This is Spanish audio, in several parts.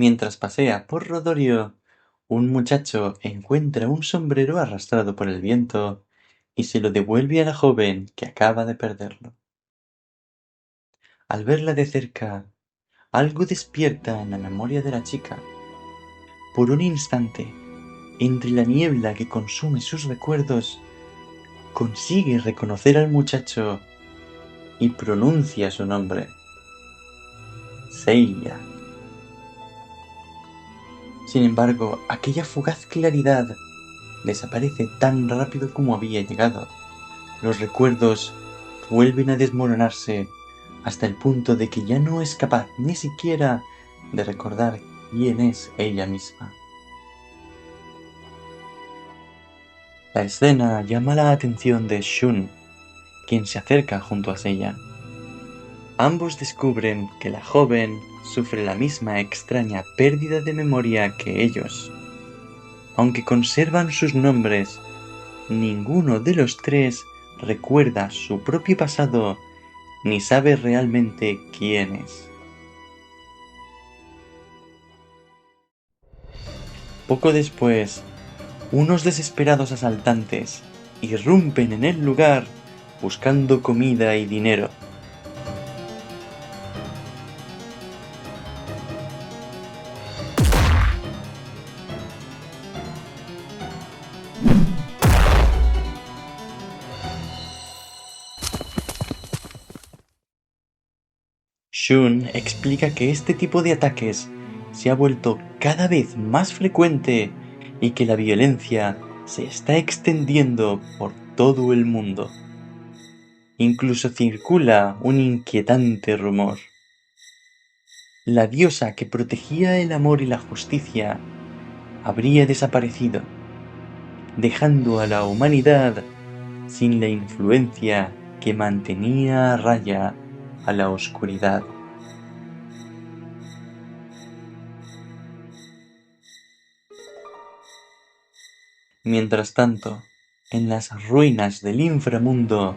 Mientras pasea por Rodorio, un muchacho encuentra un sombrero arrastrado por el viento y se lo devuelve a la joven que acaba de perderlo. Al verla de cerca, algo despierta en la memoria de la chica. Por un instante, entre la niebla que consume sus recuerdos, consigue reconocer al muchacho y pronuncia su nombre: Seiya. Sin embargo, aquella fugaz claridad desaparece tan rápido como había llegado. Los recuerdos vuelven a desmoronarse hasta el punto de que ya no es capaz ni siquiera de recordar quién es ella misma. La escena llama la atención de Shun, quien se acerca junto a Seiya. Ambos descubren que la joven sufre la misma extraña pérdida de memoria que ellos. Aunque conservan sus nombres, ninguno de los tres recuerda su propio pasado ni sabe realmente quién es. Poco después, unos desesperados asaltantes irrumpen en el lugar buscando comida y dinero. Shun explica que este tipo de ataques se ha vuelto cada vez más frecuente y que la violencia se está extendiendo por todo el mundo. Incluso circula un inquietante rumor. La diosa que protegía el amor y la justicia habría desaparecido, dejando a la humanidad sin la influencia que mantenía a raya a la oscuridad. Mientras tanto, en las ruinas del inframundo,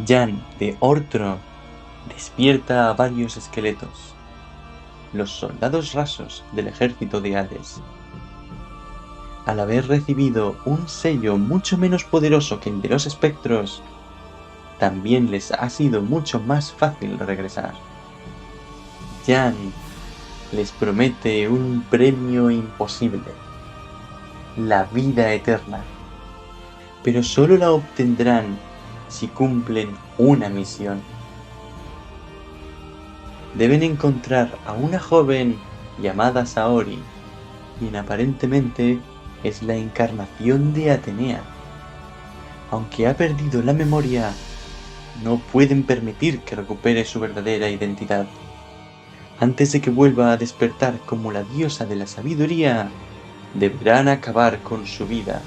Jan de Ortro despierta a varios esqueletos, los soldados rasos del ejército de Hades. Al haber recibido un sello mucho menos poderoso que el de los espectros, también les ha sido mucho más fácil regresar. Jan les promete un premio imposible: la vida eterna. Pero solo la obtendrán si cumplen una misión. Deben encontrar a una joven llamada Saori, quien aparentemente es la encarnación de Atenea. Aunque ha perdido la memoria, no pueden permitir que recupere su verdadera identidad. Antes de que vuelva a despertar como la diosa de la sabiduría, deberán acabar con su vida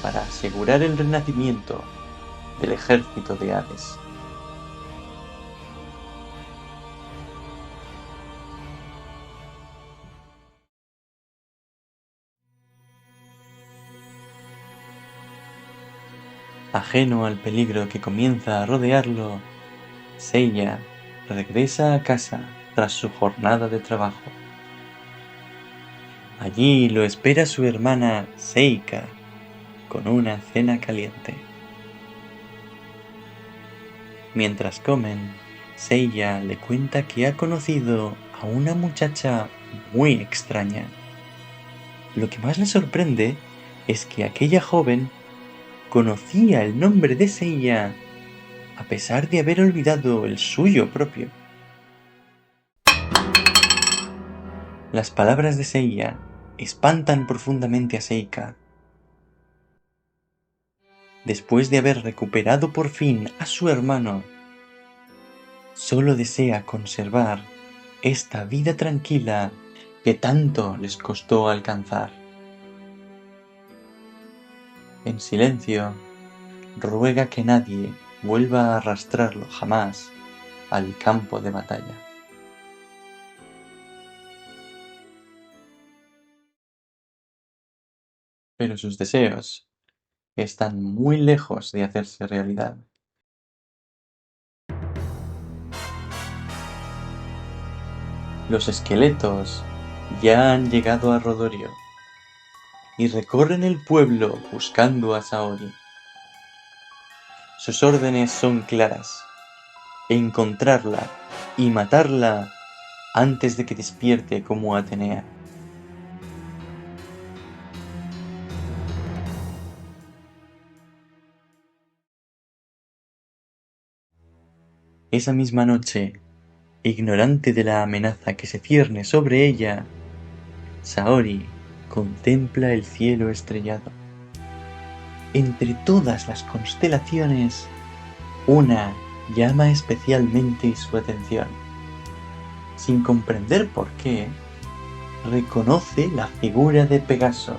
para asegurar el renacimiento del ejército de Hades. Ajeno al peligro que comienza a rodearlo, Seiya regresa a casa tras su jornada de trabajo. Allí lo espera su hermana Seika con una cena caliente. Mientras comen, Seiya le cuenta que ha conocido a una muchacha muy extraña. Lo que más le sorprende es que aquella joven conocía el nombre de Seiya a pesar de haber olvidado el suyo propio. Las palabras de Seiya espantan profundamente a Seika. Después de haber recuperado por fin a su hermano, solo desea conservar esta vida tranquila que tanto les costó alcanzar. En silencio, ruega que nadie vuelva a arrastrarlo jamás al campo de batalla. pero sus deseos están muy lejos de hacerse realidad. Los esqueletos ya han llegado a Rodorio y recorren el pueblo buscando a Saori. Sus órdenes son claras: encontrarla y matarla antes de que despierte como Atenea. Esa misma noche, ignorante de la amenaza que se cierne sobre ella, Saori contempla el cielo estrellado. Entre todas las constelaciones, una llama especialmente su atención. Sin comprender por qué, reconoce la figura de Pegaso.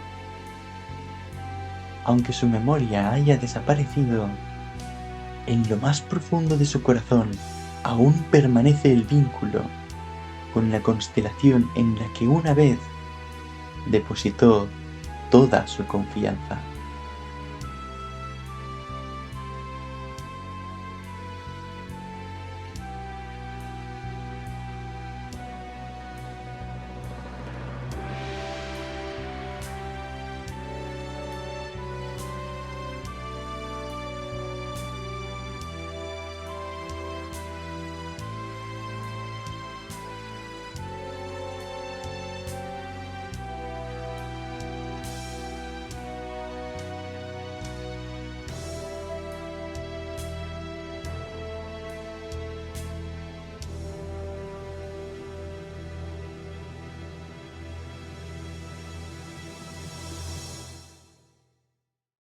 Aunque su memoria haya desaparecido, en lo más profundo de su corazón aún permanece el vínculo con la constelación en la que una vez depositó toda su confianza.